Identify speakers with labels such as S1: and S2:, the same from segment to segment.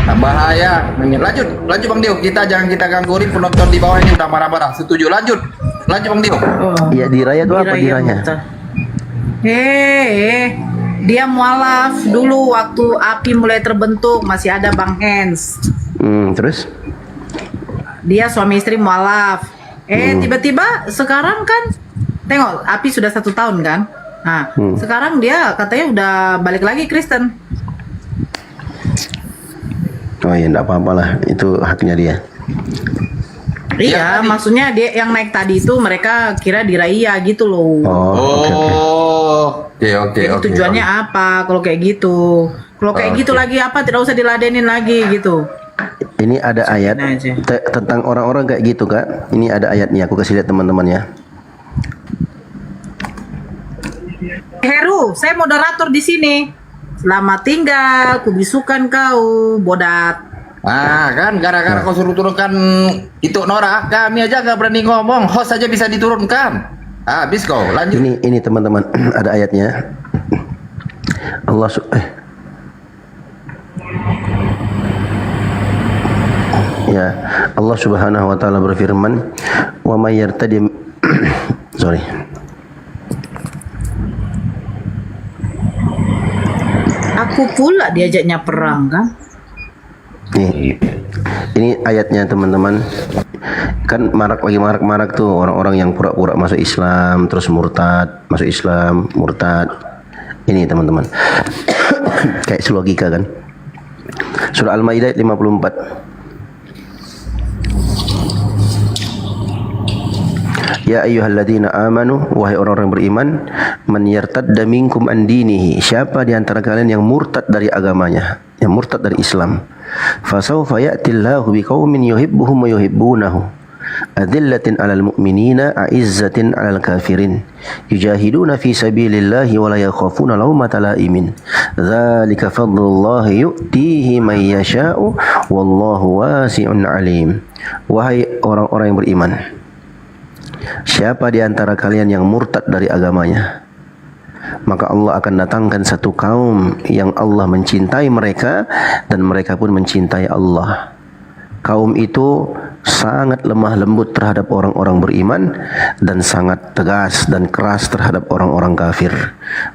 S1: Bahaya. Lanjut Bang Dio. Kita gangguin penonton di bawah ini udah marah-marah. Setuju. Lanjut Bang Dio.
S2: Iya, diraya itu apa diraya?
S3: Dia mualaf dulu waktu api mulai terbentuk, masih ada Bang Hens.
S2: Terus?
S3: Dia suami istri mualaf. Tiba-tiba sekarang kan, tengok api sudah 1 tahun kan. Nah, sekarang dia katanya udah balik lagi Kristen.
S2: Oh ya, enggak apa-apa lah, itu haknya dia.
S3: Iya, maksudnya dia yang naik tadi itu mereka kira diraya gitu loh.
S1: Oke.
S3: Tujuannya apa kalau kayak gitu? Kalau kayak gitu lagi apa? Tidak usah diladenin lagi gitu.
S2: Ini ada ayat tentang orang-orang kayak gitu, Kak. Ini ada ayatnya, aku kasih lihat teman-teman ya.
S3: Heru, saya moderator di sini. Selamat tinggal, kubisukan kau, bodat.
S1: Kan gara-gara kau suruh turunkan itu Nora, kami aja gak berani ngomong, host aja bisa diturunkan. Habis kau, lanjut.
S2: Ini teman-teman, ada ayatnya. Ya, Allah Subhanahu wa taala berfirman, "Wa may yartadi" sorry.
S3: Aku pula diajaknya perang kan?
S2: Ini ayatnya teman-teman. Kan lagi marak tuh orang-orang yang pura-pura masuk Islam terus murtad, masuk Islam, murtad. Ini teman-teman. Kayak logika kan. Surah Al-Maidah 54. Ya ayyuhalladzina amanu, wahai orang-orang beriman, man yartadda minkum an dinihi, siapa di antara kalian yang murtad dari agamanya, yang murtad dari Islam, fasawfa ya'tillahu biqaumin yuhibbuhum wa yuhibbunahu, adillatin 'alal mu'minina, a'izzatin 'alal kafirin, yujahiduna fi sabilillahi wa la yakhafuna lawmata la'imin, dzalika fadlullahi yu'tihi man yasha'u wallahu wasi'un 'alim. Wahai orang-orang yang beriman, siapa di antara kalian yang murtad dari agamanya, maka Allah akan datangkan satu kaum yang Allah mencintai mereka dan mereka pun mencintai Allah. Kaum itu sangat lemah lembut terhadap orang-orang beriman dan sangat tegas dan keras terhadap orang-orang kafir.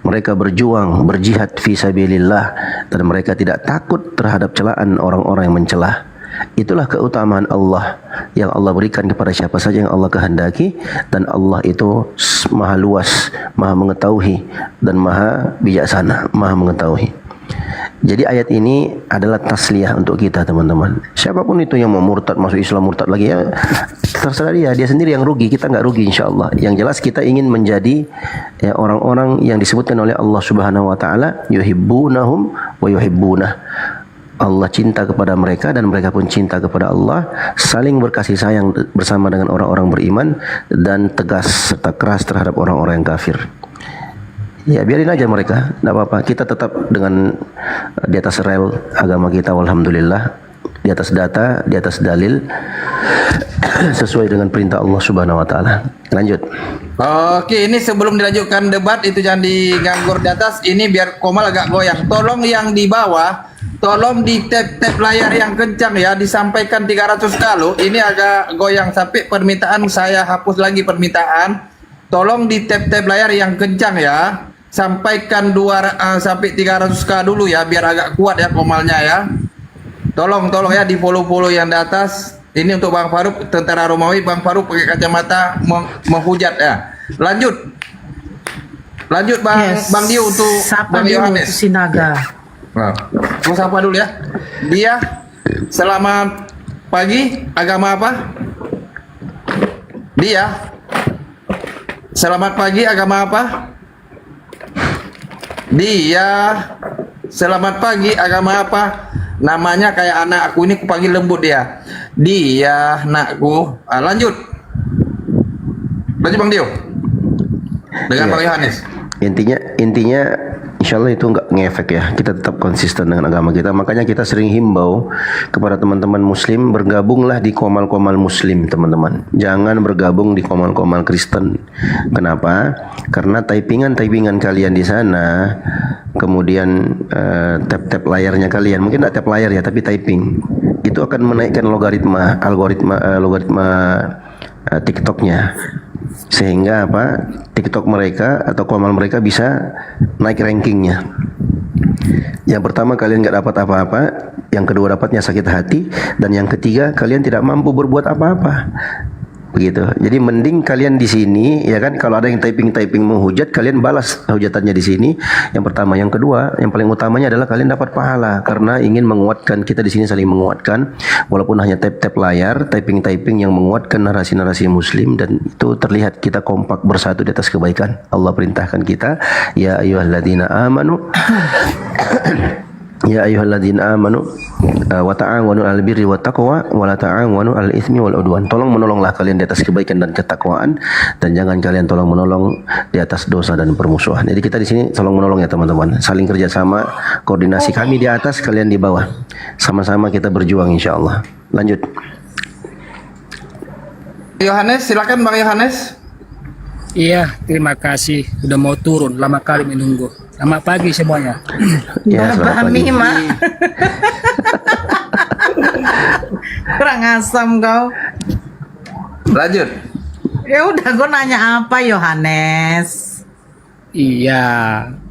S2: Mereka berjuang, berjihad fi sabilillah, dan mereka tidak takut terhadap celaan orang-orang yang mencelah. Itulah keutamaan Allah yang Allah berikan kepada siapa saja yang Allah kehendaki, dan Allah itu maha luas, maha mengetahui, dan maha bijaksana, maha mengetahui. Jadi ayat ini adalah tasliyah untuk kita teman-teman. Siapapun itu yang mau murtad, masuk Islam, murtad lagi, ya terserah dia sendiri yang rugi, kita nggak rugi insyaallah. Yang jelas kita ingin menjadi orang-orang yang disebutkan oleh Allah Subhanahu wa taala, yuhibbunahum wa yuhibbunah. Allah cinta kepada mereka dan mereka pun cinta kepada Allah, saling berkasih sayang bersama dengan orang-orang beriman, dan tegas serta keras terhadap orang-orang yang kafir. Ya biarin aja mereka, tidak apa-apa. Kita tetap dengan di atas rel agama kita, alhamdulillah, di atas data, di atas dalil, sesuai dengan perintah Allah Subhanahu wa taala. Lanjut.
S1: Oke, ini sebelum dilanjutkan debat itu jangan diganggu di atas. Ini biar Komal agak goyang. Tolong yang di bawah, tolong di tap layar yang kencang ya, disampaikan 300 kali. Ini agak goyang sampai permintaan saya hapus lagi permintaan. Tolong di tap layar yang kencang ya. Sampaikan sampai 300k dulu ya, biar agak kuat ya Komalnya ya. Tolong ya di follow yang di atas. Ini untuk Bang Faruk, tentara Romawi. Bang Faruk pakai kacamata menghujat ya. Lanjut Bang Dio untuk Bang Yohanes
S3: Sinaga.
S1: Nah, mau sapa dulu ya. Dia selamat pagi, agama apa? Dia selamat pagi, agama apa? Dia selamat pagi, agama apa? Namanya kayak anak aku ini, aku panggil lembut dia. Dia nakku. Lanjut Bang Dio dengan Bang Yohanes.
S2: Intinya Insya Allah itu nggak ngefek ya. Kita tetap konsisten dengan agama kita. Makanya kita sering himbau kepada teman-teman Muslim, bergabunglah di komal-komal Muslim, teman-teman. Jangan bergabung di komal-komal Kristen. Kenapa? Karena typingan kalian di sana, kemudian tap-tap layarnya kalian, mungkin nggak tap layar ya, tapi typing, itu akan menaikkan logaritma TikToknya, sehingga TikTok mereka atau komal mereka bisa naik rankingnya. Yang pertama, kalian nggak dapat apa-apa. Yang kedua, dapatnya sakit hati. Dan yang ketiga, kalian tidak mampu berbuat apa-apa. Begitu. Jadi mending kalian di sini, ya kan, kalau ada yang typing menghujat, kalian balas hujatannya di sini. Yang pertama, yang kedua, yang paling utamanya adalah kalian dapat pahala karena ingin menguatkan, kita di sini saling menguatkan, walaupun hanya tap layar, typing yang menguatkan narasi-narasi Muslim, dan itu terlihat kita kompak bersatu di atas kebaikan. Allah perintahkan kita, ya ayyuhalladzina amanu ya ayyuhalladzina amanu wa ta'awanu 'alal birri wat taqwa wa la ta'awanu 'alal itsmi wal 'udwan. Tolong menolonglah kalian di atas kebaikan dan ketakwaan, dan jangan kalian tolong menolong di atas dosa dan permusuhan. Jadi kita di sini tolong menolong ya teman-teman. Saling kerjasama, koordinasi, kami di atas, kalian di bawah. Sama-sama kita berjuang insyaallah. Lanjut.
S1: Yohanes, silakan Bang Yohanes.
S4: Iya, terima kasih. Udah mau turun, lama kali menunggu. Selamat pagi semuanya.
S2: Ya, selamat pagi.
S3: Mak. Kurang asam kau.
S1: Lanjut.
S3: Ya udah, gue nanya apa Yohanes?
S4: Iya,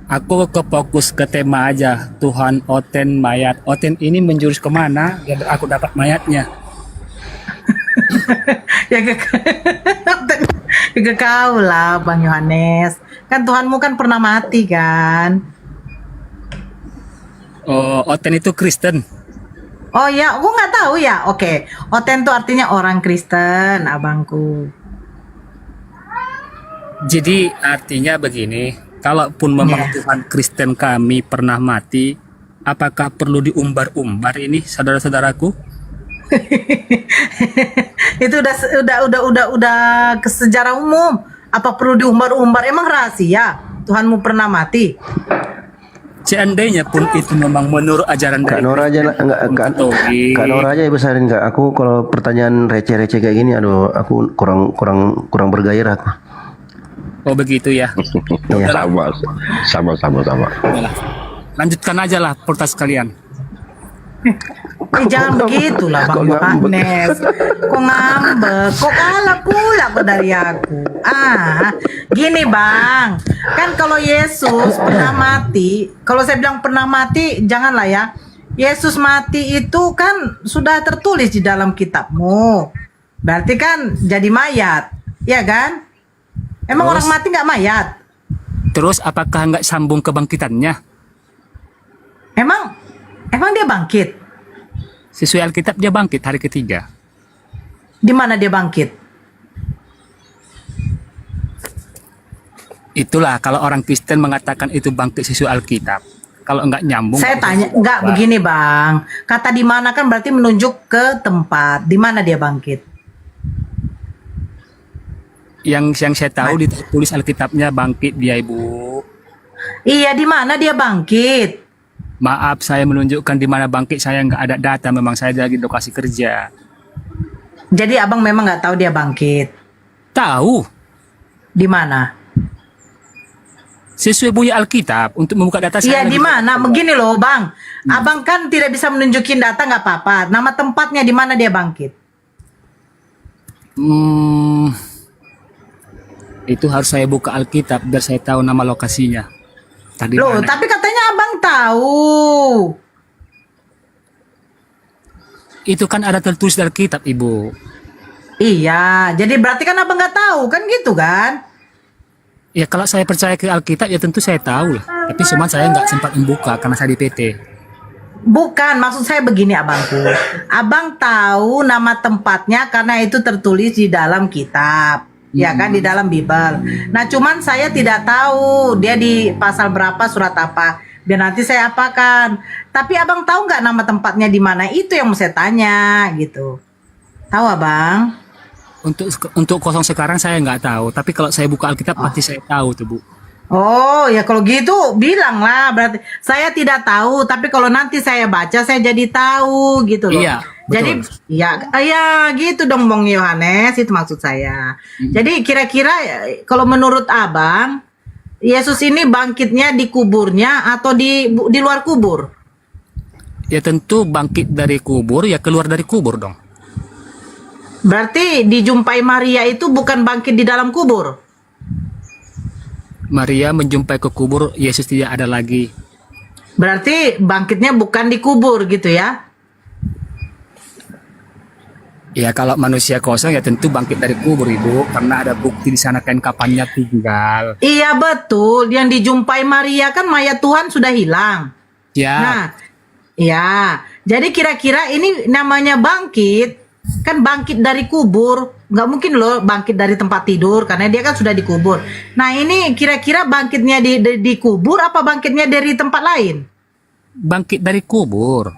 S4: aku fokus ke tema aja. Tuhan, Oten, mayat. Oten ini menjurus kemana? Biar aku dapat mayatnya.
S3: Ya ke kau lah Bang Yohanes. Kan Tuhanmu kan pernah mati kan?
S4: Oh, Oten itu Kristen.
S3: Oh ya, gue nggak tahu ya. Oke, Oten itu artinya orang Kristen, abangku.
S4: Jadi artinya begini, kalaupun memang
S3: Ya.
S4: Tuhan Kristen kami pernah mati, apakah perlu diumbar-umbar ini saudara-saudaraku?
S3: Itu udah ke sejarah umum. Apa perlu diumbar-umbar? Emang rahasia Tuhanmu pernah mati?
S4: Seandainya pun itu memang menurut ajaran
S2: Kak
S4: dari
S2: Nora aja lah, enggak
S4: Katolik.
S2: Kak Nora aja besarin Kak. Aku kalau pertanyaan receh-receh kayak gini, aduh, aku kurang bergairah aku.
S4: Oh begitu ya.
S2: Iya.
S5: Sama.
S4: Udahlah. Lanjutkan aja lah protes kalian.
S3: Jangan begitulah Bang Yohanes. Kok ngambek? Kok kalah pula kok dari aku? Gini Bang. Kan kalau Yesus pernah mati, kalau saya bilang pernah mati, janganlah ya. Yesus mati itu kan sudah tertulis di dalam kitabmu. Berarti kan jadi mayat, ya kan? Emang
S4: Terus?
S3: orang mati nggak mayat?
S4: Terus apakah nggak sambung kebangkitannya?
S3: Emang dia bangkit?
S4: Sesuai Alkitab dia bangkit hari ketiga.
S3: Di mana dia bangkit?
S4: Itulah kalau orang Kristen mengatakan itu bangkit sesuai Alkitab. Kalau nggak nyambung.
S3: Saya tanya, enggak begini Bang. Kata di mana kan berarti menunjuk ke tempat. Di mana dia bangkit?
S4: Yang saya tahu ditulis Alkitabnya bangkit dia Ibu.
S3: Iya, di mana dia bangkit?
S4: Maaf saya menunjukkan di mana bangkit, saya nggak ada data, memang saya lagi di lokasi kerja.
S3: Jadi abang memang nggak tahu dia bangkit.
S4: Tahu.
S3: Di mana?
S4: Sesuai bunyi Alkitab untuk membuka data saya.
S3: Iya, di mana? Begini loh Bang. Abang kan tidak bisa menunjukin data, nggak apa-apa. Nama tempatnya di mana dia bangkit?
S4: Itu harus saya buka Alkitab biar saya tahu nama lokasinya. Tadi
S3: Loh,
S4: mana?
S3: tapi katanya abang tahu.
S4: Itu kan ada tertulis di Alkitab, Ibu.
S3: Iya, jadi berarti kan abang nggak tahu kan gitu kan?
S4: Ya kalau saya percaya ke Alkitab ya tentu saya tahu lah. Tapi cuma saya nggak sempat membuka karena saya di PT.
S3: Bukan, maksud saya begini abangku. Abang tahu nama tempatnya karena itu tertulis di dalam kitab. Ya kan, di dalam Bible. Nah cuman saya tidak tahu dia di pasal berapa, surat apa. Biar nanti saya apakan. Tapi abang tahu nggak nama tempatnya di mana? Itu yang mau saya tanya gitu. Tahu abang?
S4: Untuk kosong sekarang saya nggak tahu. Tapi kalau saya buka Alkitab pasti saya tahu tuh Bu.
S3: Oh ya kalau gitu bilanglah, berarti saya tidak tahu, tapi kalau nanti saya baca saya jadi tahu gitu loh.
S4: Iya,
S3: Jadi
S4: betul.
S3: ya gitu dong Bang Yohanes, itu maksud saya. Jadi kira-kira kalau menurut Abang, Yesus ini bangkitnya di kuburnya atau di luar kubur?
S4: Ya tentu bangkit dari kubur, ya keluar dari kubur dong.
S3: Berarti dijumpai Maria itu bukan bangkit di dalam kubur.
S4: Maria menjumpai ke kubur, Yesus tidak ada lagi.
S3: Berarti bangkitnya bukan di kubur gitu ya.
S4: Ya kalau manusia kosong ya tentu bangkit dari kubur Ibu, karena ada bukti di sana kain kapannya tinggal.
S3: Iya betul, yang dijumpai Maria kan mayat Tuhan sudah hilang.
S4: Ya,
S3: Nah, ya, jadi kira-kira ini namanya bangkit, kan bangkit dari kubur, nggak mungkin loh bangkit dari tempat tidur karena dia kan sudah dikubur. Nah ini kira-kira bangkitnya di kubur apa bangkitnya dari tempat lain?
S4: bangkit dari kubur.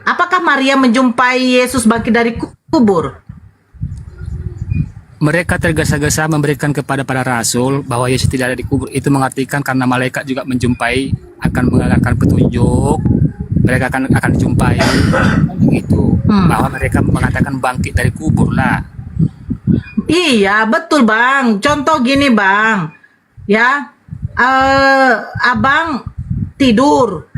S3: Apakah Maria menjumpai Yesus bangkit dari kubur?
S4: Mereka tergesa-gesa memberikan kepada para rasul bahwa Yesus tidak ada di kubur. Itu mengartikan karena malaikat juga menjumpai, akan mengalahkan petunjuk. Mereka akan dijumpai gitu. Bahwa mereka mengatakan bangkit dari kubur lah.
S3: Iya betul Bang. Contoh gini Bang, ya, Abang tidur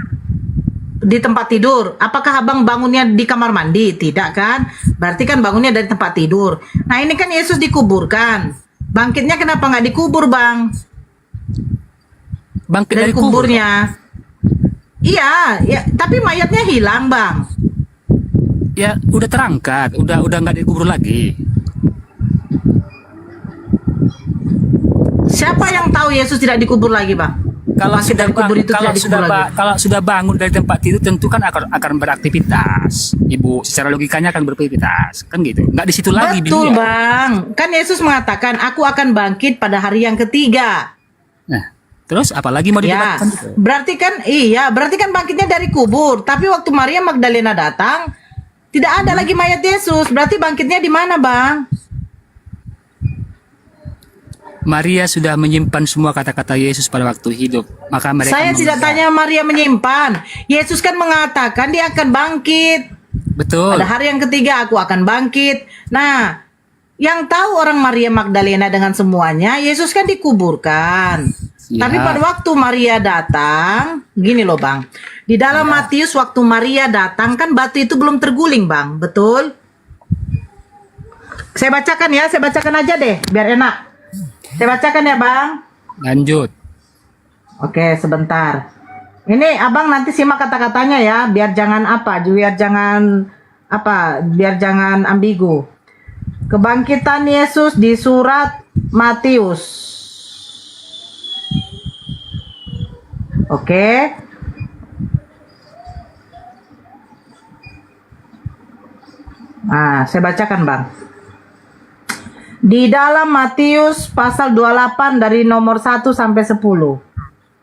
S3: di tempat tidur. Apakah Abang bangunnya di kamar mandi? Tidak kan? Berarti kan bangunnya dari tempat tidur. Nah ini kan Yesus dikuburkan. Bangkitnya kenapa nggak dikubur Bang?
S4: Bangkit
S3: Dari
S4: dari kubur.
S3: kuburnya. Iya, ya, tapi mayatnya hilang Bang.
S4: Ya udah terangkat, udah nggak dikubur lagi.
S3: Siapa yang tahu Yesus tidak dikubur lagi Bang?
S4: Kalau
S3: Bangkit
S4: sudah
S3: dari kubur itu tidak dikubur lagi.
S4: kalau sudah bangun dari tempat tidur tentu kan akan beraktivitas. Ibu secara logikanya akan beraktivitas. Kan gitu. Nggak di situ lagi
S3: Betul
S4: bininya.
S3: Bang. Kan Yesus mengatakan aku akan bangkit pada hari yang ketiga.
S4: Nah, terus apalagi mau
S3: Ya,
S4: didebatkan gitu?
S3: berarti kan bangkitnya dari kubur. Tapi waktu Maria Magdalena datang, tidak ada lagi mayat Yesus. Berarti bangkitnya di mana, Bang?
S4: Maria sudah menyimpan semua kata-kata Yesus pada waktu hidup. Maka mereka
S3: Saya tidak tanya Maria menyimpan. Yesus kan mengatakan dia akan bangkit.
S4: Betul.
S3: Pada hari yang ketiga aku akan bangkit. Nah, yang tahu orang Maria Magdalena dengan semuanya, Yesus kan dikuburkan.
S4: Ya.
S3: Tapi pada waktu Maria datang, gini loh Bang. Di dalam Matius waktu Maria datang kan batu itu belum terguling Bang, betul? Saya bacakan aja deh, biar enak. Saya bacakan ya Bang.
S4: Lanjut.
S3: Oke, sebentar. Ini Abang nanti simak kata-katanya ya, biar jangan ambigu. Kebangkitan Yesus di surat Matius. Oke. Nah, saya bacakan, Bang. Di dalam Matius pasal 28 dari nomor 1 sampai 10.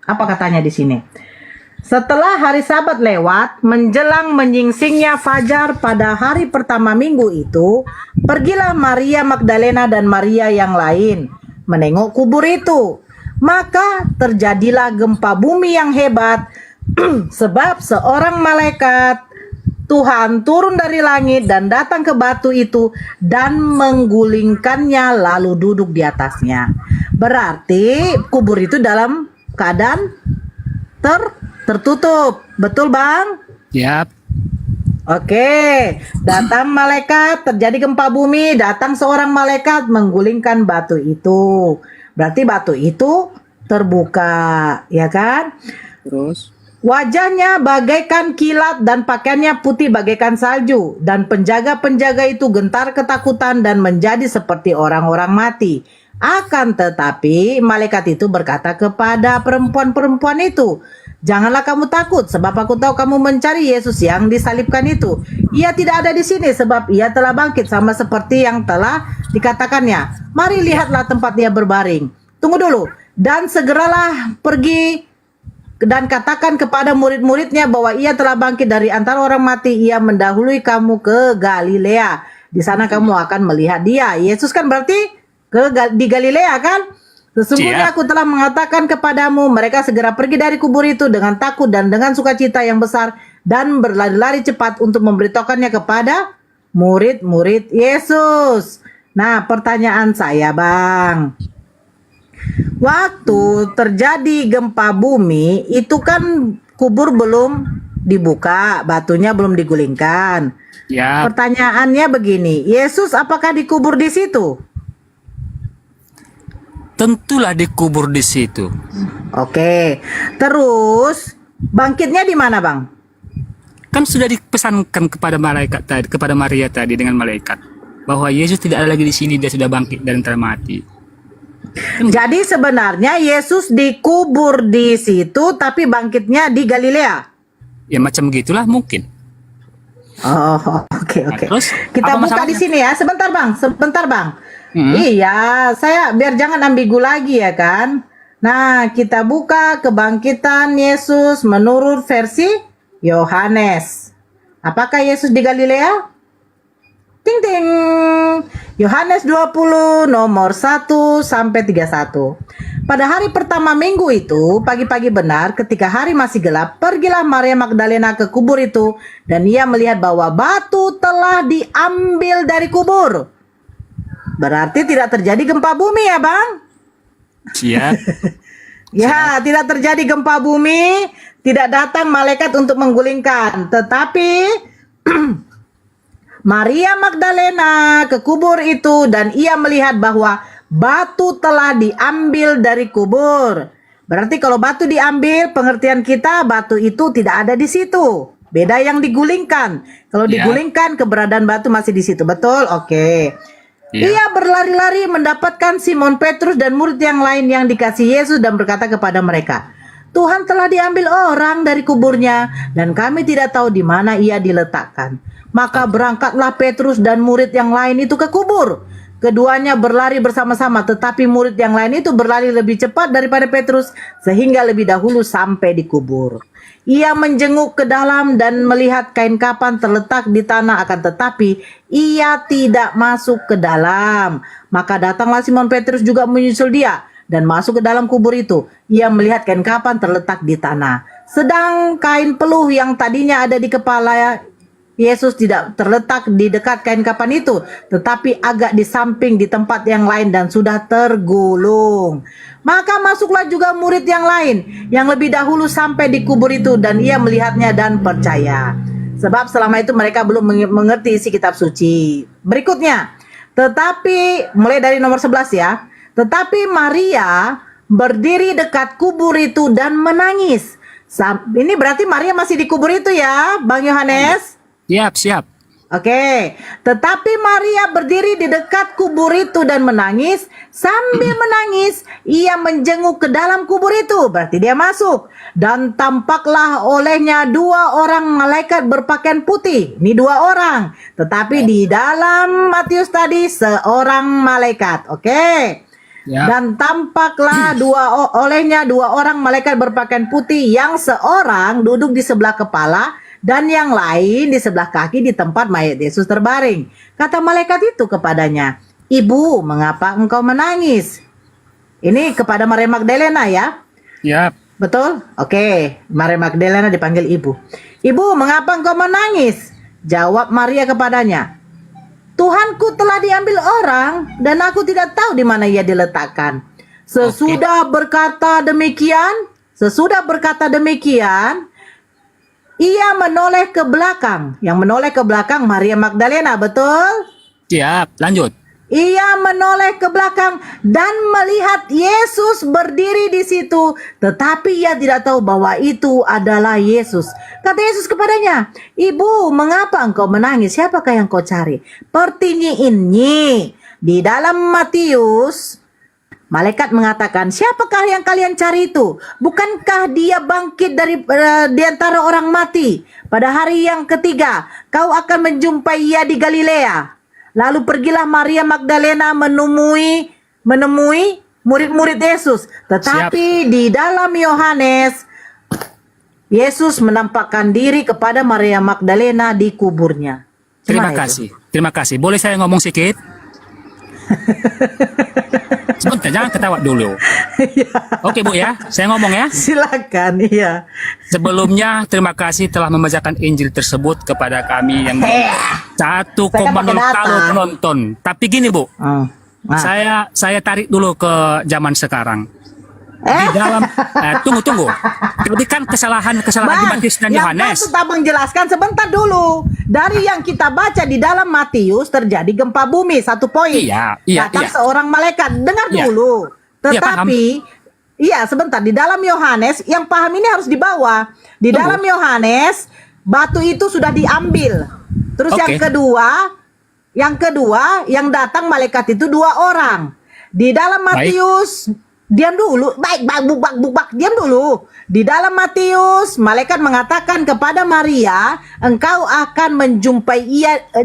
S3: Apa katanya di sini? Setelah hari Sabat lewat, menjelang menyingsingnya fajar pada hari pertama minggu itu, pergilah Maria Magdalena dan Maria yang lain menengok kubur itu. Maka terjadilah gempa bumi yang hebat, sebab seorang malaikat Tuhan turun dari langit dan datang ke batu itu dan menggulingkannya lalu duduk di atasnya. Berarti kubur itu dalam keadaan tertutup. Betul Bang?
S4: Yap.
S3: Oke, datang malaikat, terjadi gempa bumi, datang seorang malaikat menggulingkan batu itu. Berarti batu itu terbuka, ya kan?
S4: Terus?
S3: Wajahnya bagaikan kilat dan pakaiannya putih bagaikan salju. Dan penjaga-penjaga itu gentar ketakutan dan menjadi seperti orang-orang mati. Akan tetapi malaikat itu berkata kepada perempuan-perempuan itu, "Janganlah kamu takut, sebab aku tahu kamu mencari Yesus yang disalibkan itu. Ia tidak ada di sini, sebab ia telah bangkit sama seperti yang telah dikatakannya. Mari lihatlah tempat dia berbaring." Tunggu dulu. Dan segeralah pergi dan katakan kepada murid-muridnya bahwa ia telah bangkit dari antara orang mati. Ia mendahului kamu ke Galilea. Di sana kamu akan melihat dia. Yesus kan berarti di Galilea kan? Sesungguhnya
S4: Siap.
S3: aku telah mengatakan kepadamu, mereka segera pergi dari kubur itu dengan takut dan dengan sukacita yang besar dan berlari-lari cepat untuk memberitahukannya kepada murid-murid Yesus. Nah, pertanyaan saya, Bang. Waktu terjadi gempa bumi, itu kan kubur belum dibuka, batunya belum digulingkan.
S4: Ya,
S3: Pertanyaannya begini, Yesus apakah dikubur di situ?
S4: tentulah dikubur di situ.
S3: Oke. Terus bangkitnya di mana, Bang?
S4: Kan sudah dipesankan kepada malaikat tadi, kepada Maria tadi dengan malaikat bahwa Yesus tidak ada lagi di sini, dia sudah bangkit dari antara mati.
S3: Jadi sebenarnya Yesus dikubur di situ tapi bangkitnya di Galilea.
S4: Ya macam gitulah mungkin.
S3: Oh, oke.
S4: Nah, terus,
S3: Kita
S4: apa
S3: buka di
S4: masalahnya?
S3: sini ya. Sebentar, Bang.
S4: Hmm.
S3: Iya, saya biar jangan ambigu lagi ya kan. Nah, kita buka kebangkitan Yesus menurut versi Yohanes. Apakah Yesus di Galilea? Ting ting. Yohanes 20 nomor 1 sampai 31. Pada hari pertama minggu itu, pagi-pagi benar ketika hari masih gelap, pergilah Maria Magdalena ke kubur itu dan ia melihat bahwa batu telah diambil dari kubur. Berarti tidak terjadi gempa bumi ya, Bang?
S4: Siap.
S3: Ya, tidak terjadi gempa bumi, tidak datang malaikat untuk menggulingkan, tetapi Maria Magdalena ke kubur itu dan ia melihat bahwa batu telah diambil dari kubur. Berarti kalau batu diambil, pengertian kita batu itu tidak ada di situ. Beda yang digulingkan. Kalau
S4: Ya.
S3: digulingkan, keberadaan batu masih di situ. Betul? Oke.
S4: Ya.
S3: Ia berlari-lari mendapatkan Simon Petrus dan murid yang lain yang dikasihi Yesus dan berkata kepada mereka, Tuhan telah diambil orang dari kuburnya dan kami tidak tahu di mana ia diletakkan. Maka berangkatlah Petrus dan murid yang lain itu ke kubur. Keduanya berlari bersama-sama, tetapi murid yang lain itu berlari lebih cepat daripada Petrus sehingga lebih dahulu sampai di kubur. Ia menjenguk ke dalam dan melihat kain kapan terletak di tanah, akan tetapi ia tidak masuk ke dalam. Maka datanglah Simon Petrus juga menyusul dia dan masuk ke dalam kubur itu. Ia melihat kain kapan terletak di tanah. Sedang kain peluh yang tadinya ada di kepala Yesus tidak terletak di dekat kain kapan itu, tetapi agak di samping di tempat yang lain dan sudah tergulung. Maka masuklah juga murid yang lain yang lebih dahulu sampai di kubur itu dan ia melihatnya dan percaya. Sebab selama itu mereka belum mengerti isi kitab suci. Berikutnya, tetapi mulai dari nomor 11 ya. Tetapi Maria berdiri dekat kubur itu dan menangis. Ini berarti Maria masih di kubur itu ya, Bang Yohanes?
S4: Siap.
S3: Oke, tetapi Maria berdiri di dekat kubur itu dan menangis. Sambil menangis, ia menjenguk ke dalam kubur itu. Berarti dia masuk. Dan tampaklah olehnya 2 orang malaikat berpakaian putih. Ini 2 orang. Tetapi di dalam Matius tadi seorang malaikat. Oke.
S4: Ya.
S3: Dan tampaklah olehnya 2 orang malaikat berpakaian putih, yang seorang duduk di sebelah kepala dan yang lain di sebelah kaki di tempat mayat Yesus terbaring. Kata malaikat itu kepadanya, Ibu, mengapa engkau menangis? Ini kepada Maria Magdalena ya?
S4: Siap.
S3: Betul? Oke, Maria Magdalena dipanggil ibu. Ibu, mengapa engkau menangis? Jawab Maria kepadanya, Tuhanku telah diambil orang dan aku tidak tahu di mana ia diletakkan. Sesudah berkata demikian, ia menoleh ke belakang. Yang menoleh ke belakang Maria Magdalena, betul?
S4: Siap. Lanjut.
S3: Ia menoleh ke belakang dan melihat Yesus berdiri di situ, tetapi ia tidak tahu bahwa itu adalah Yesus. Kata Yesus kepadanya, Ibu, mengapa engkau menangis? Siapakah yang kau cari? Pertinyiinnya di dalam Matius, malaikat mengatakan, siapakah yang kalian cari itu? Bukankah dia bangkit di antara orang mati? Pada hari yang ketiga, kau akan menjumpai ia di Galilea. Lalu pergilah Maria Magdalena menemui murid-murid Yesus. Tetapi di dalam Yohanes, Yesus menampakkan diri kepada Maria Magdalena di kuburnya.
S4: Terima
S3: Gimana itu?
S4: kasih. Boleh saya ngomong sedikit? Sebentar, jangan ketawa dulu. Oke Bu ya, saya ngomong ya.
S3: Silakan, iya.
S4: Sebelumnya terima kasih telah membacakan Injil tersebut kepada kami yang 1,0
S3: Saya kan pakai data.
S4: kali penonton. Tapi gini Bu,
S3: Nah.
S4: saya tarik dulu ke zaman sekarang. Di dalam tunggu. Tadi kan kesalahan di Matius dan
S3: yang
S4: Yohanes.
S3: maksud abang jelaskan sebentar dulu. Dari yang kita baca di dalam Matius terjadi gempa bumi, 1 poin.
S4: Iya.
S3: Datang seorang malaikat. Dengar
S4: Iya.
S3: dulu.
S4: Iya,
S3: Tetapi, iya sebentar. Di dalam Yohanes, yang paham ini harus dibawa. Di
S4: Tunggu.
S3: dalam Yohanes, batu itu sudah diambil. Terus
S4: Oke.
S3: yang kedua, yang datang malaikat itu 2 orang. Di dalam Matius, diam dulu. Baik, buk, diam dulu. Di dalam Matius, malaikat mengatakan kepada Maria, engkau akan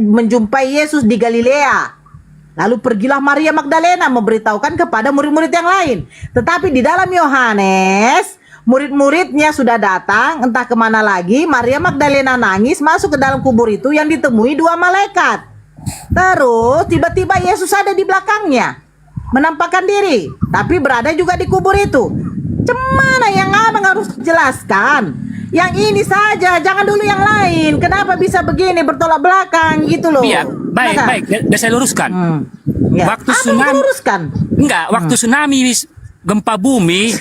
S3: menjumpai Yesus di Galilea. Lalu pergilah Maria Magdalena memberitahukan kepada murid-murid yang lain. Tetapi di dalam Yohanes, murid-muridnya sudah datang, entah kemana lagi. Maria Magdalena nangis masuk ke dalam kubur itu yang ditemui 2 malaikat. Terus tiba-tiba Yesus ada di belakangnya, menampakkan diri, tapi berada juga di kubur itu. Cemana yang abang harus jelaskan? Yang ini saja, jangan dulu yang lain. Kenapa bisa begini bertolak belakang gitu loh?
S4: Iya, baik. Dan saya luruskan.
S3: Ya.
S4: Waktu
S3: Abang
S4: tsunami,
S3: luruskan.
S4: enggak, waktu tsunami gempa bumi,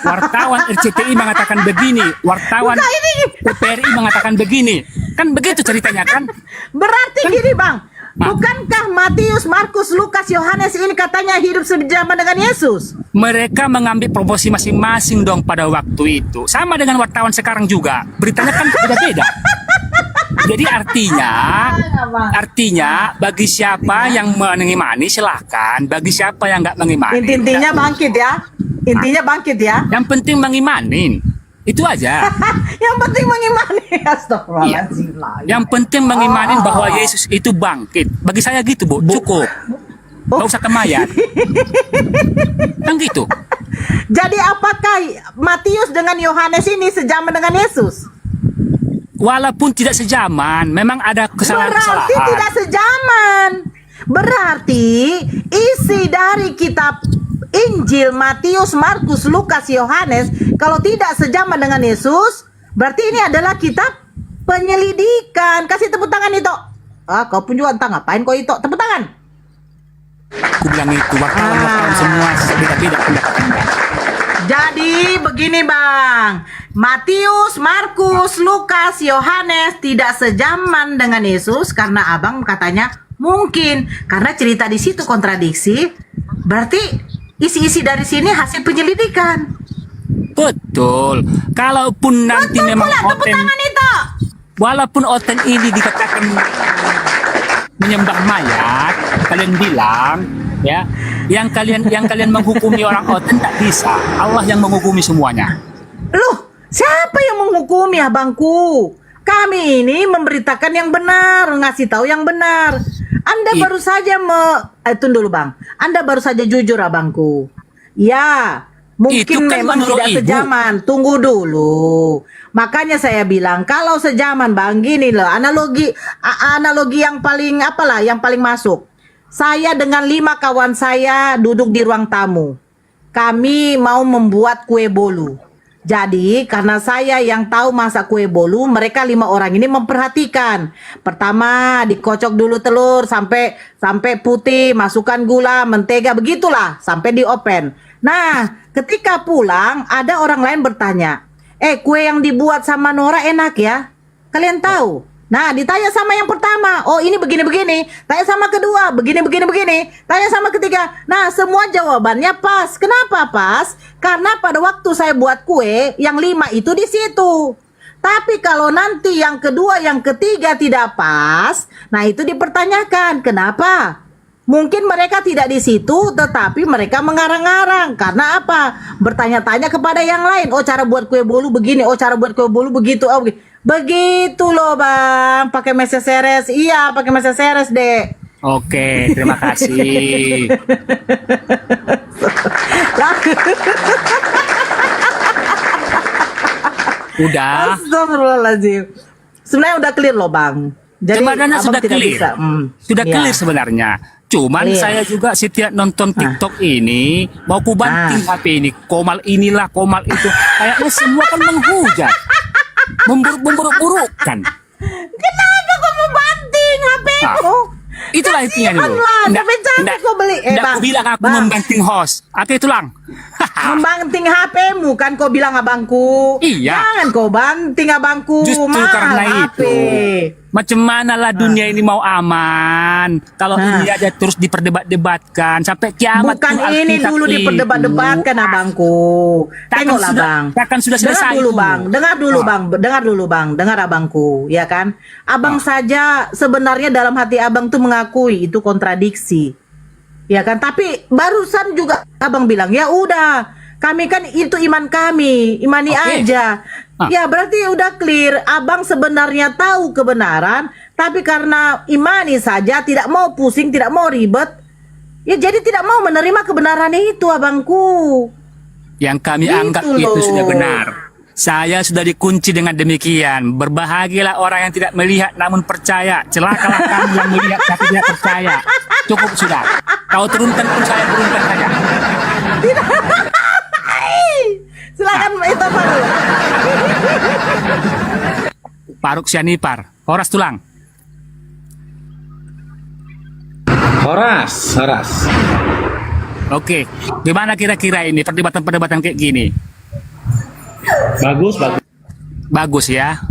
S4: wartawan RCTI mengatakan begini, wartawan
S3: Bukan ini.
S4: TVRI mengatakan begini. Kan begitu ceritanya kan?
S3: Berarti gini bang, bukankah Matius, Markus, Lukas, Yohanes ini katanya hidup sejaman dengan Yesus?
S4: Mereka mengambil proporsi masing-masing dong pada waktu itu. Sama dengan wartawan sekarang juga. Beritanya kan beda-beda. Jadi artinya bagi siapa yang mengimani silahkan, bagi siapa yang nggak mengimani.
S3: Intinya bangkit ya. Intinya bangkit ya.
S4: Yang penting mengimanin. Itu aja.
S3: Yang penting mengimani. Astagfirullahaladzim.
S4: Yang penting mengimanin bahwa Yesus itu bangkit. Bagi saya gitu, Bu. Cukup. Gak usah kemayat. Kan gitu.
S3: Jadi apakah Matius dengan Yohanes ini sejaman dengan Yesus?
S4: Walaupun tidak sejaman, memang ada
S3: Berarti
S4: kesalahan-kesalahan.
S3: tidak sejaman. Berarti isi dari kitab Injil Matius, Markus, Lukas, Yohanes kalau tidak sejaman dengan Yesus, berarti ini adalah kitab penyelidikan. Kasih tepuk tangan itu. Kau pun juga entah ngapain kau itu. Tepuk tangan.
S4: Aku bilang itu wartawan semua beda-beda pendapatnya.
S3: Jadi begini bang, Matius, Markus, Lukas, Yohanes tidak sejaman dengan Yesus karena abang katanya mungkin karena cerita di situ kontradiksi. Berarti isi-isi dari sini hasil penyelidikan.
S4: Betul. Kalaupun nanti
S3: Betul
S4: memang
S3: pula, tepuk
S4: Oten,
S3: tangan itu.
S4: walaupun Oten ini dikatakan menyembah mayat, kalian bilang ya, yang kalian menghukumi orang Oten tak bisa. Allah yang menghukumi semuanya.
S3: Loh, siapa yang menghukumi abangku? Kami ini memberitakan yang benar, ngasih tahu yang benar. Anda baru saja tunggu dulu bang. Anda baru saja jujur abangku. Ya, mungkin
S4: Itu kan
S3: memang
S4: menurut
S3: tidak
S4: ibu.
S3: sejaman. Tunggu dulu. Makanya saya bilang kalau sejaman bang, gini loh analogi yang paling apalah yang paling masuk. Saya dengan 5 kawan saya duduk di ruang tamu. Kami mau membuat kue bolu. Jadi karena saya yang tahu masak kue bolu, mereka 5 orang ini memperhatikan. Pertama dikocok dulu telur sampai putih, masukkan gula, mentega, begitulah sampai di oven. Nah, ketika pulang ada orang lain bertanya, kue yang dibuat sama Nora enak ya? Kalian tahu? Nah, ditanya sama yang pertama, oh ini begini-begini. Tanya sama kedua, begini-begini. Tanya sama ketiga. Nah, semua jawabannya pas. Kenapa pas? Karena pada waktu saya buat kue, yang 5 itu di situ. Tapi kalau nanti yang kedua, yang ketiga tidak pas, nah itu dipertanyakan. Kenapa? Mungkin mereka tidak di situ, tetapi mereka mengarang-arang. Karena apa? Bertanya-tanya kepada yang lain. Oh, cara buat kue bolu begini. Oh, cara buat kue bolu begitu. Oh, begitu loh, Bang. Pakai meja seres. Iya, pakai meja seres, Dek.
S4: Oke, terima kasih. Udah.
S3: Astagfirullahaladzim. Sebenarnya udah clear loh, Bang. Jadi
S4: Sebenarnya
S3: abang
S4: sudah
S3: tidak
S4: clear.
S3: bisa.
S4: Sudah
S3: Iya.
S4: clear sebenarnya. Cuman
S3: Iya.
S4: saya juga setiap nonton TikTok ini mau ku banting HP ini, komal inilah, komal itu. Kayaknya semua kan menghujat, memburuk-burukkan.
S3: Kenapa kau mau banting HP-ku?
S4: Itulah intinya dulu.
S3: Lah, tapi cantik kau beli.
S4: Nggak, aku bilang aku membanting host. Oke, tulang.
S3: Membanting HP-mu kan kau bilang abangku.
S4: Iya.
S3: Jangan kau banting abangku.
S4: Justru
S3: Mahal
S4: karena
S3: HP.
S4: itu. Macam mana lah dunia ini mau aman kalau ini aja terus diperdebat-debatkan sampai kiamat.
S3: Bukan
S4: tuh
S3: ini
S4: Alkitab
S3: dulu
S4: itu.
S3: diperdebat-debatkan abangku. Tengoklah bang.
S4: Takkan sudah
S3: Dengar
S4: selesai
S3: dulu
S4: itu.
S3: bang, dengar dulu bang, dengar abangku, ya kan? Abang saja sebenarnya dalam hati abang tuh mengakui itu kontradiksi, ya kan? Tapi barusan juga abang bilang ya udah, kami kan itu iman kami, imani
S4: Oke.
S3: aja. Ya berarti udah clear, abang sebenarnya tahu kebenaran, tapi karena imani saja, tidak mau pusing, tidak mau ribet, ya jadi tidak mau menerima kebenaran itu abangku.
S4: Yang kami
S3: Gitu
S4: anggap
S3: loh.
S4: itu sudah benar. Saya sudah dikunci dengan demikian. Berbahagialah orang yang tidak melihat namun percaya. Celakalah kamu yang melihat tapi tidak percaya. Cukup sudah. Kau turunkan pun saya turunkan saja.
S3: Silakan itu apa dulu?
S4: Paruk Sianipar. Horas tulang.
S5: Horas.
S4: Oke. Gimana kira-kira ini perdebatan-perdebatan kayak gini?
S5: Bagus.
S4: Bagus ya.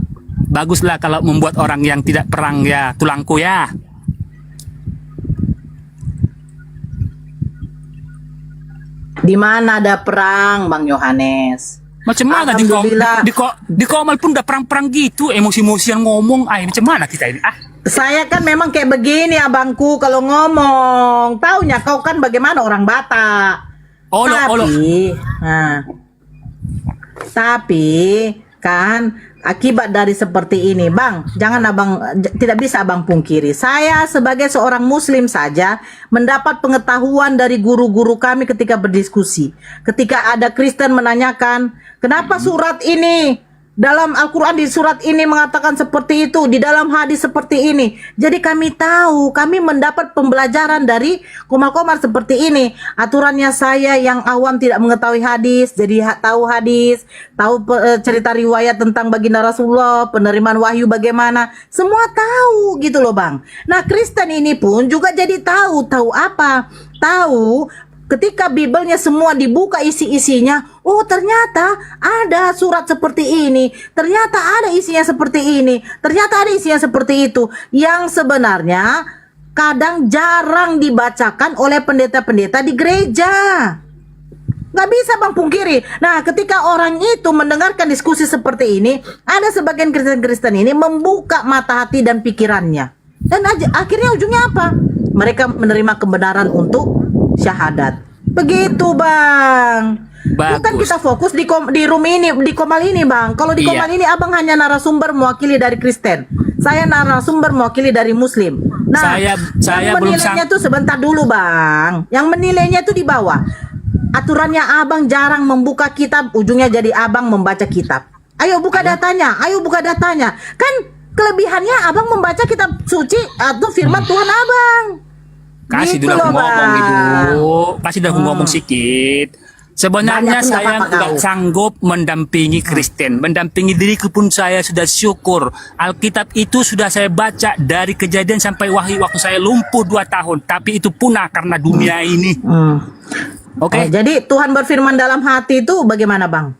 S4: Baguslah kalau membuat orang yang tidak perang ya, tulangku ya.
S3: Di mana ada perang, Bang Yohanes?
S4: Macam mana
S3: Alhamdulillah.
S4: di Komal pun udah perang-perang gitu, emosi-emosian ngomong. Macam mana kita ini?
S3: Saya kan memang kayak begini abangku kalau ngomong. Taunya kau kan bagaimana orang Batak. Tapi kan akibat dari seperti ini, Bang, jangan abang tidak bisa abang pungkiri. Saya sebagai seorang muslim saja mendapat pengetahuan dari guru-guru kami ketika berdiskusi. Ketika ada Kristen menanyakan, "Kenapa surat ini dalam Al-Quran di surat ini mengatakan seperti itu, di dalam hadis seperti ini?" Jadi kami tahu, kami mendapat pembelajaran dari komal-komal seperti ini. Aturannya saya yang awam tidak mengetahui hadis, jadi tahu hadis, tahu cerita riwayat tentang baginda Rasulullah, penerimaan wahyu bagaimana, semua tahu gitu loh Bang. Nah Kristen ini pun juga jadi tahu apa? Tahu ketika Bibelnya semua dibuka isi-isinya, oh ternyata ada surat seperti ini, ternyata ada isinya seperti ini, ternyata ada isinya seperti itu, yang sebenarnya kadang jarang dibacakan oleh pendeta-pendeta di gereja. Nggak bisa Bang pungkiri. Nah ketika orang itu mendengarkan diskusi seperti ini, ada sebagian Kristen-Kristen ini membuka mata hati dan pikirannya, dan akhirnya ujungnya apa? Mereka menerima kebenaran untuk syahadat. Begitu Bang.
S4: Bagus.
S3: Bukan kita fokus di room ini, di Komal ini Bang. Kalau di Komal ini abang hanya narasumber mewakili dari Kristen, saya narasumber mewakili dari Muslim. Nah
S4: saya
S3: yang
S4: belum
S3: menilainya tuh sebentar dulu Bang. Yang menilainya tuh di bawah. Aturannya abang jarang membuka kitab, ujungnya jadi abang membaca kitab. Ayo buka datanya, ayo buka datanya. Kan kelebihannya abang membaca kitab suci atau firman Tuhan abang.
S4: Kasih
S3: Gitu
S4: dulu aku
S3: loh,
S4: ngomong
S3: Bang.
S4: Ibu. Kasih dulu aku ngomong sedikit. Sebenarnya
S3: Banyak
S4: saya
S3: apa-apa
S4: nggak
S3: kau.
S4: sanggup mendampingi Kristen. Mendampingi diriku pun saya sudah syukur. Alkitab itu sudah saya baca dari Kejadian sampai Wahyu waktu saya lumpuh 2 tahun. Tapi itu punah karena dunia ini. Oke?
S3: Jadi Tuhan berfirman dalam hati itu bagaimana Bang?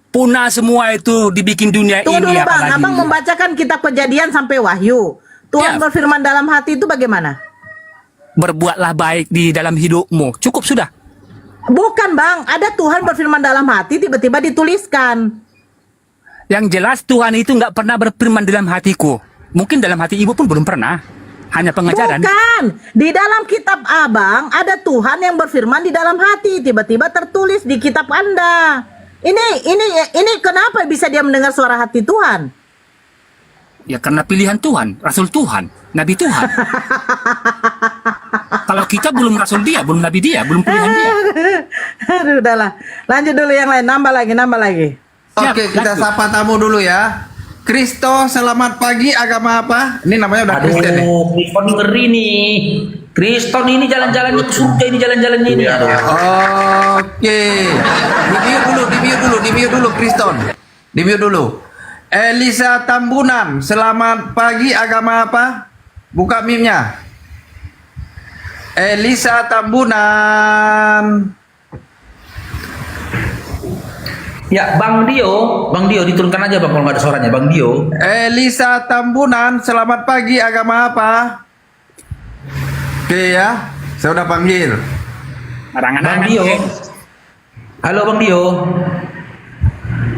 S4: Punah semua itu dibikin dunia
S3: Tunggu
S4: ini.
S3: dulu Bang,
S4: apalagi.
S3: abang membacakan kitab Kejadian sampai Wahyu. Tuhan
S4: Ya.
S3: berfirman dalam hati itu bagaimana?
S4: Berbuatlah baik di dalam hidupmu. Cukup sudah.
S3: Bukan Bang, ada Tuhan berfirman dalam hati tiba-tiba dituliskan.
S4: Yang jelas Tuhan itu nggak pernah berfirman dalam hatiku. Mungkin dalam hati ibu pun belum pernah. Hanya pengajaran.
S3: Bukan, di dalam kitab abang ada Tuhan yang berfirman di dalam hati, tiba-tiba tertulis di kitab Anda. Ini kenapa bisa dia mendengar suara hati Tuhan?
S4: Ya karena pilihan Tuhan, Rasul Tuhan, Nabi Tuhan. Kalau kita belum Rasul dia, belum Nabi dia, belum pilihan dia.
S3: Aduh, udahlah. Lanjut dulu yang lain, nambah lagi.
S1: Oke, kita
S4: lanjut.
S1: sapa tamu dulu ya. Kristo, selamat pagi, agama apa? Ini namanya udah Kristen nih.
S5: Aduh, Kriston ngeri nih. Kriston ini jalan-jalannya ke surga ini jalan-jalannya ini. Aduh.
S1: Oke. Di mute dulu Kriston. Di mute dulu. Elisa Tambunan, selamat pagi, agama apa? Buka meme-nya. Elisa Tambunan.
S5: Ya, Bang Dio diturunkan aja Bang kalau nggak ada suaranya, Bang Dio.
S1: Elisa Tambunan, selamat pagi, agama apa? Oke ya, saya udah panggil.
S5: Bang Dio. Halo Bang Dio.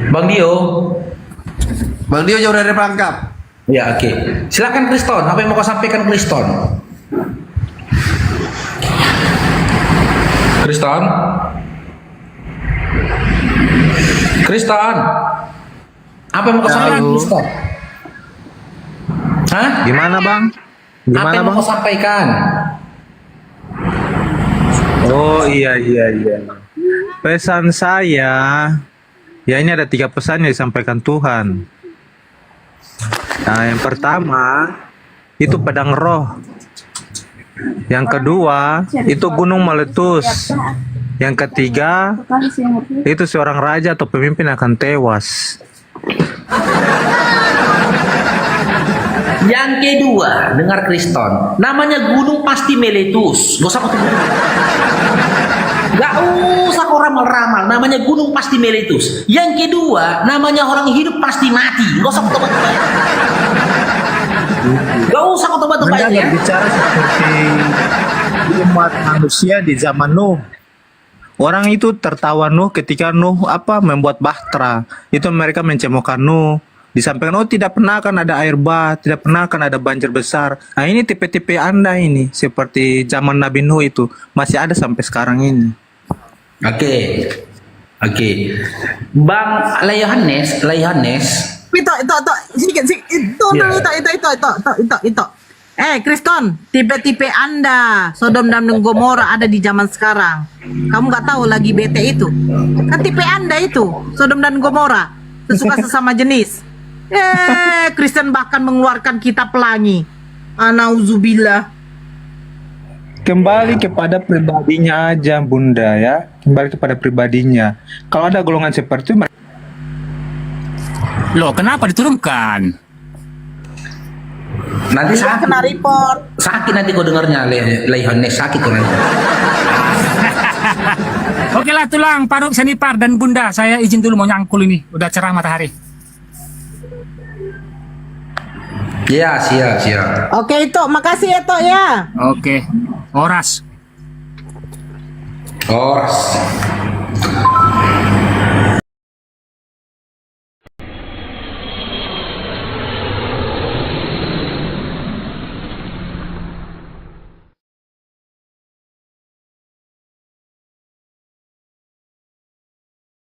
S5: Bang Dio.
S1: Bang Dio jauh dari perangkap.
S5: Ya, oke. Silakan Kriston, apa yang mau kau sampaikan Kriston? Kriston? Kriston? Apa yang mau kau sampaikan Kriston? Hah?
S6: Gimana bang?
S5: Apa
S6: Gimana
S5: yang mau
S6: bang?
S5: kau sampaikan?
S6: Oh iya. Pesan saya, ya ini ada 3 pesan yang disampaikan Tuhan. Nah yang pertama itu pedang roh. Yang kedua itu gunung meletus. Yang ketiga itu seorang raja atau pemimpin akan tewas.
S5: Yang kedua, dengar Kriston. Namanya gunung pasti meletus. Gak usah kau tunggu. Gak usah kau ramal-ramal. Namanya gunung pasti meletus. Yang kedua, namanya orang hidup pasti mati. Gak usah kau tebak-tebak. Gak usah kau tebak-tebak
S7: Anda
S5: ya.
S7: berbicara seperti umat manusia di zaman Nuh.
S6: Orang itu tertawa Nuh ketika Nuh membuat bahtera. Itu mereka mencemokan Nuh. Disampaikan, oh tidak pernah akan ada air bah, tidak pernah akan ada banjir besar. Nah ini tipe-tipe Anda ini, seperti zaman Nabi Nuh itu, masih ada sampai sekarang ini.
S5: Oke. Bang Yohanes.
S3: Itu. Kriston, tipe-tipe Anda, Sodom dan Gomora ada di zaman sekarang. Kamu nggak tahu lagi bete itu? Kan tipe Anda itu, Sodom dan Gomora, sesuka sesama jenis. Kristen bahkan mengeluarkan kitab pelangi. Anauzubillah.
S6: Kembali kepada pribadinya aja Bunda ya, kembali kepada pribadinya. Kalau ada golongan seperti itu,
S4: Loh, kenapa diturunkan?
S5: Nanti sakit.
S3: Kena report.
S5: Sakit nanti kau dengarnya, Yohanes. Sakit kau nanti.
S4: Oke lah tulang, Paruk, Senipar, dan Bunda. Saya izin dulu mau nyangkul ini. Udah cerah matahari.
S5: Ya, siap.
S3: Oke, itu makasih ya, Tok ya.
S4: Oke. Oras.
S5: Ors.